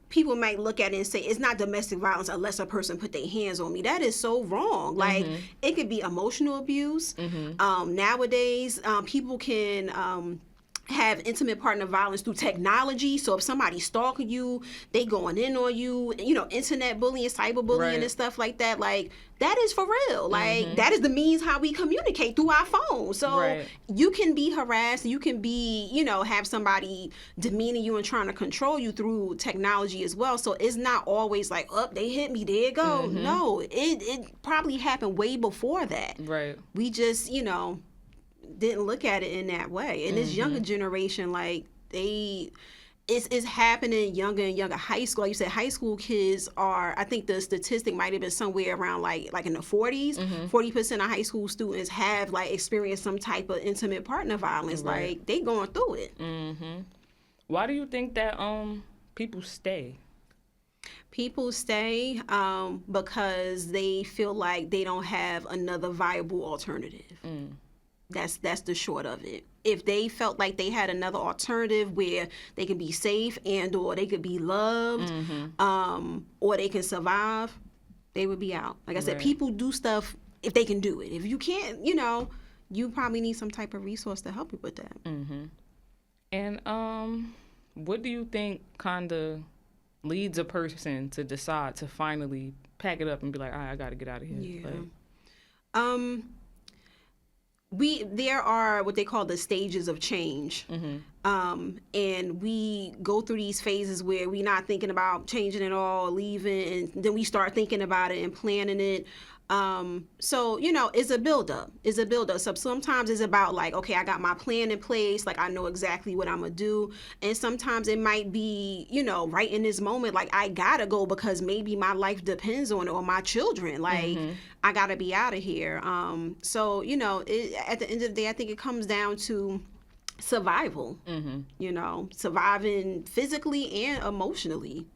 people might look at it and say, it's not domestic violence unless a person put their hands on me. That is so wrong. Like, it could be emotional abuse. Nowadays, people can have intimate partner violence through technology. So if somebody's stalking you, they going in on you, internet bullying, cyberbullying and stuff like that. Like, that is for real. Like, that is the means how we communicate, through our phone. So you can be harassed, you can be, have somebody demeaning you and trying to control you through technology as well. So it's not always like, oh, they hit me, there you go. No, it probably happened way before that. Right. We just, didn't look at it in that way. And this younger generation, like, it's happening younger and younger. High school, like you said, high school kids are, I think the statistic might have been somewhere around like in the 40s. 40% of high school students have like experienced some type of intimate partner violence. Like, they going through it. Why do you think that people stay? People stay because they feel like they don't have another viable alternative. That's the short of it. If they felt like they had another alternative where they can be safe and or they could be loved, or they can survive, they would be out. Like I said, people do stuff if they can do it. If you can't, you probably need some type of resource to help you with that. And what do you think kind of leads a person to decide to finally pack it up and be like, all right, I got to get out of here? Yeah. There are what they call the stages of change. And we go through these phases where we're not thinking about changing at all, leaving, and then we start thinking about it and planning it. So, it's a buildup. So sometimes it's about like, okay, I got my plan in place. Like, I know exactly what I'm going to do. And sometimes it might be, right in this moment, like, I got to go because maybe my life depends on it, or my children. Like, I got to be out of here. So, at the end of the day, I think it comes down to survival, surviving physically and emotionally.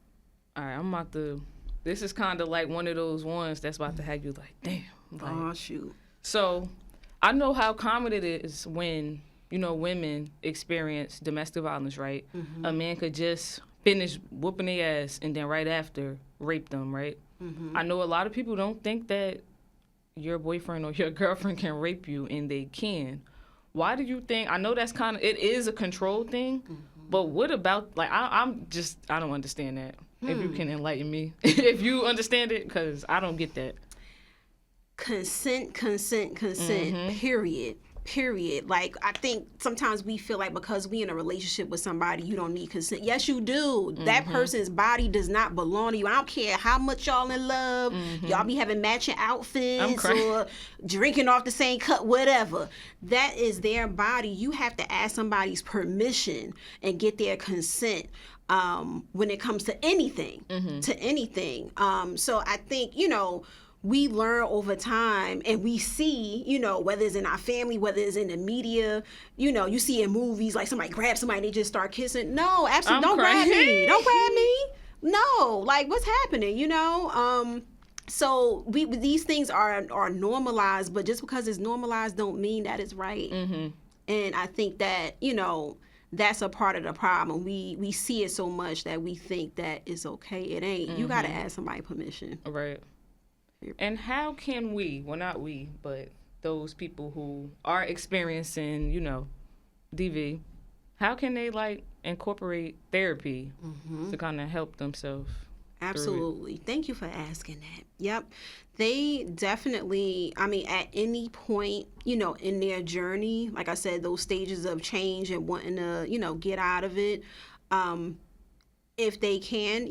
All right, this is kind of like one of those ones that's about to have you like, damn. Like, oh, shoot. So I know how common it is when, women experience domestic violence, right? A man could just finish whooping their ass and then right after rape them, right? I know a lot of people don't think that your boyfriend or your girlfriend can rape you, and they can. Why do you think, I know that's it is a control thing, but what about, like, I don't understand that. If you can enlighten me, if you understand it, because I don't get that. Consent, period. Like, I think sometimes we feel like because we in a relationship with somebody, you don't need consent. Yes, you do. That person's body does not belong to you. I don't care how much y'all in love. Y'all be having matching outfits or drinking off the same cup, whatever. That is their body. You have to ask somebody's permission and get their consent. When it comes to anything, So I think, we learn over time, and we see, whether it's in our family, whether it's in the media, you see in movies, like somebody grabs somebody and they just start kissing. No, absolutely. Don't grab me. Don't grab me. No, like, what's happening, So these things are normalized, but just because it's normalized don't mean that it's right. And I think that, that's a part of the problem. We see it so much that we think that it's okay. It ain't. You got to ask somebody permission. Right. And how can we, well, not we, but those people who are experiencing, DV, how can they like incorporate therapy to kind of help themselves? Absolutely. Thank you for asking that. Yep. They definitely, I mean, at any point, in their journey, like I said, those stages of change and wanting to, get out of it, if they can,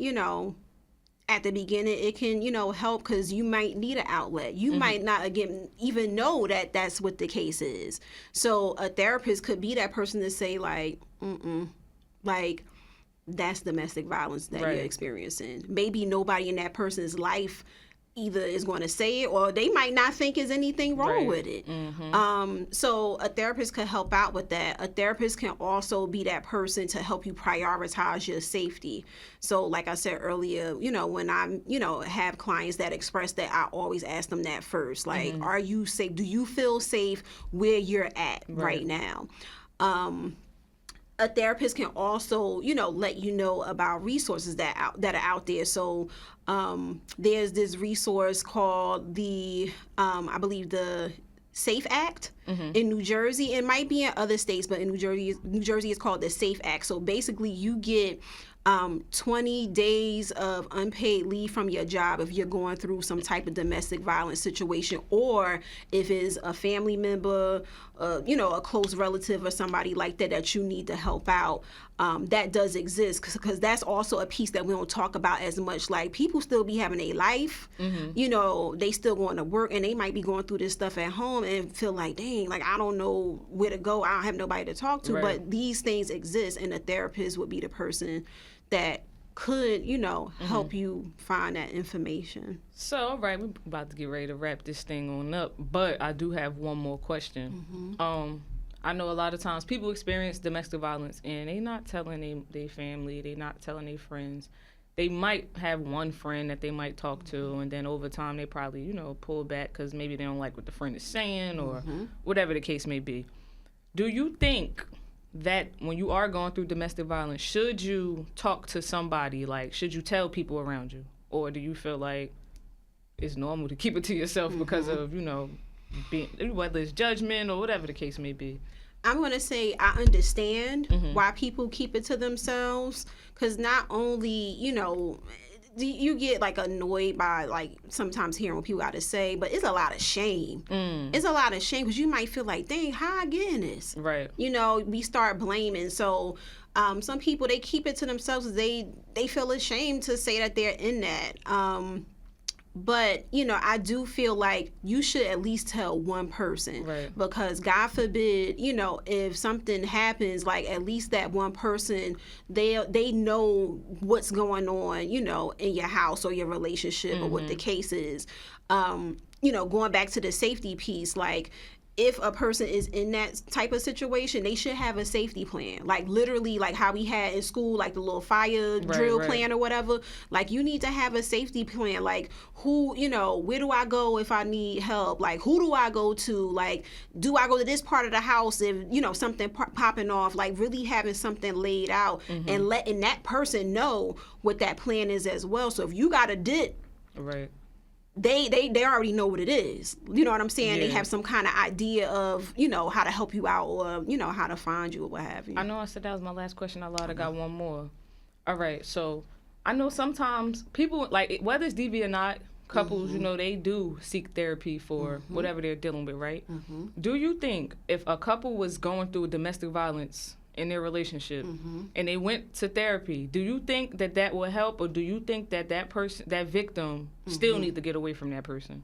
at the beginning, it can, help because you might need an outlet. You might not, again, even know that that's what the case is. So a therapist could be that person to say, like, like, that's domestic violence that you're experiencing. Maybe nobody in that person's life either is going to say it, or they might not think there's anything wrong with it. So a therapist could help out with that. A therapist can also be that person to help you prioritize your safety. So like I said earlier, when I'm, have clients that express that, I always ask them that first. Like, are you safe? Do you feel safe where you're at right now? A therapist can also, let you know about resources that are out there. So there's this resource called I believe the SAFE Act in New Jersey. It might be in other states, but in New Jersey it's called the SAFE Act. So basically you get 20 days of unpaid leave from your job if you're going through some type of domestic violence situation, or if it's a family member, a close relative or somebody like that you need to help out. That does exist because that's also a piece that we don't talk about as much. Like, people still be having a life, they still going to work, and they might be going through this stuff at home and feel like, dang, like, I don't know where to go. I don't have nobody to talk to. But these things exist, and a therapist would be the person that could, help you find that information. So, all right, we're about to get ready to wrap this thing on up, but I do have one more question. I know a lot of times people experience domestic violence and they not telling their family, they not telling their friends. They might have one friend that they might talk to, and then over time they probably, pull back because maybe they don't like what the friend is saying or whatever the case may be. Do you think that when you are going through domestic violence, should you talk to somebody? Like, should you tell people around you? Or do you feel like it's normal to keep it to yourself because of, whether it's judgment or whatever the case may be? I'm going to say I understand why people keep it to themselves, because not only, you get like annoyed by like sometimes hearing what people got to say, but it's a lot of shame. It's a lot of shame because you might feel like, dang, how I get in this? Right. We start blaming. So some people, they keep it to themselves. They feel ashamed to say that they're in that. But, I do feel like you should at least tell one person. Right. Because God forbid, if something happens, like, at least that one person, they know what's going on, in your house or your relationship or what the case is. Going back to the safety piece, like, if a person is in that type of situation, they should have a safety plan. Like, literally, like how we had in school, like the little fire drill plan or whatever. Like, you need to have a safety plan. Like, who, where do I go if I need help? Like, who do I go to? Like, do I go to this part of the house if, something popping off? Like, really having something laid out and letting that person know what that plan is as well. So if you got a dip, they already know what it is. You know what I'm saying? Yeah. They have some kind of idea of, how to help you out or, how to find you or what have you. I know I said that was my last question. I lied. I got one more. All right. So I know sometimes people, like, whether it's DV or not, couples, they do seek therapy for whatever they're dealing with, right? Do you think if a couple was going through domestic violence in their relationship and they went to therapy, do you think that will help, or do you think that person, that victim, still need to get away from that person?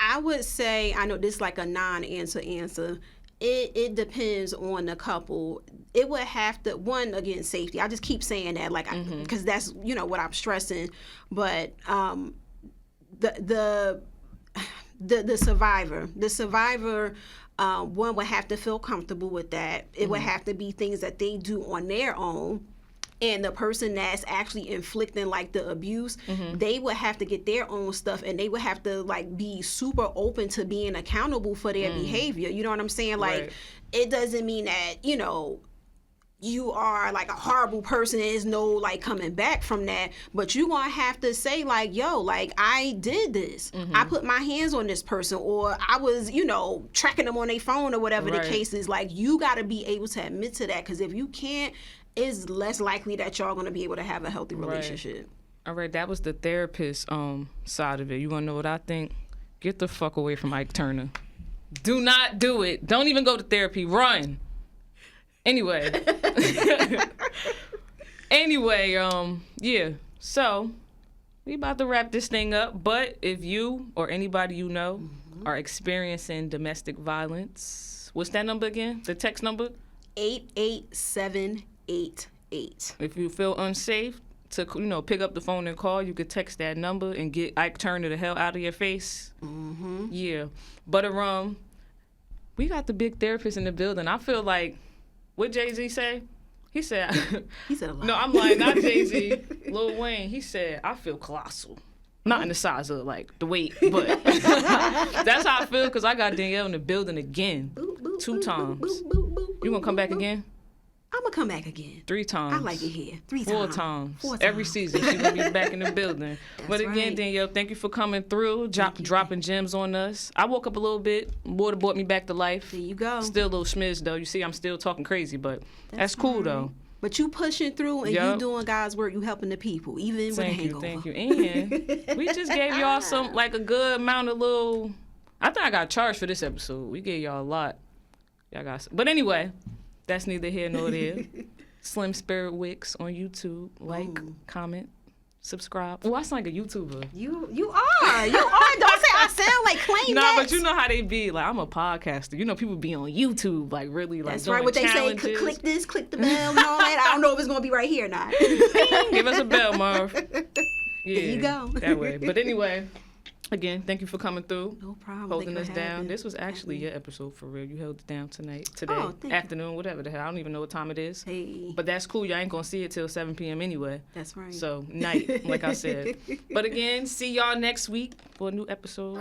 I would say, I know this is like a non-answer. It depends on the couple. It would have to, one, again, safety. I just keep saying that, like, because that's, what I'm stressing. But the survivor, one would have to feel comfortable with that. It would have to be things that they do on their own. And the person that's actually inflicting, like, the abuse, they would have to get their own stuff, and they would have to, like, be super open to being accountable for their behavior. You know what I'm saying? Like, it doesn't mean that, you are like a horrible person. There's no like coming back from that. But you gonna have to say like, yo, like I did this. I put my hands on this person, or I was, tracking them on their phone or whatever the case is. Like you gotta be able to admit to that, because if you can't, it's less likely that y'all gonna be able to have a healthy relationship. All right, that was the therapist side of it. You wanna know what I think? Get the fuck away from Ike Turner. Do not do it. Don't even go to therapy. Run. Anyway, yeah. So we about to wrap this thing up. But if you or anybody you know are experiencing domestic violence, what's that number again? The text number? 88788. If you feel unsafe to pick up the phone and call, you could text that number and get Ike Turner the hell out of your face. Yeah. But we got the big therapist in the building. I feel like. What Jay-Z say? He said a lot. No, I'm like, not Jay-Z. Lil Wayne, he said, I feel colossal. Not in the size of, like, the weight, but that's how I feel, because I got Danielle in the building again. 2 times. You gonna come back again? I'm gonna come back again. 3 times. I like it here. 3 4 times. 4 times. Every season she's gonna be back in the building. But again, right. Danielle, thank you for coming through, dropping gems on us. I woke up a little bit. Water brought me back to life. There you go. Still a little smidge though. You see, I'm still talking crazy, but that's cool right. though. But you pushing through and you doing God's work. You helping the people, even with a hangover. Thank you. And we just gave y'all a good amount of little. I think I got charged for this episode. We gave y'all a lot. But anyway, that's neither here nor there. Slim Spirit Wicks on YouTube. Like, comment, subscribe. Oh, I sound like a YouTuber. You are. Don't say I sound like Claim Nah, but you know how they be. Like, I'm a podcaster. People be on YouTube, like, really, like, that's right. What challenges. They say, click this, click the bell, and all that. I don't know if it's going to be right here or not. Give us a bell, Marv. Yeah, there you go. That way. But anyway, again, thank you for coming through. No problem. Holding us down. This was actually your episode for real. You held it down today, afternoon, whatever the hell. I don't even know what time it is. Hey. But that's cool. Y'all ain't going to see it till 7 p.m. anyway. That's right. So, night, like I said. But again, see y'all next week for a new episode.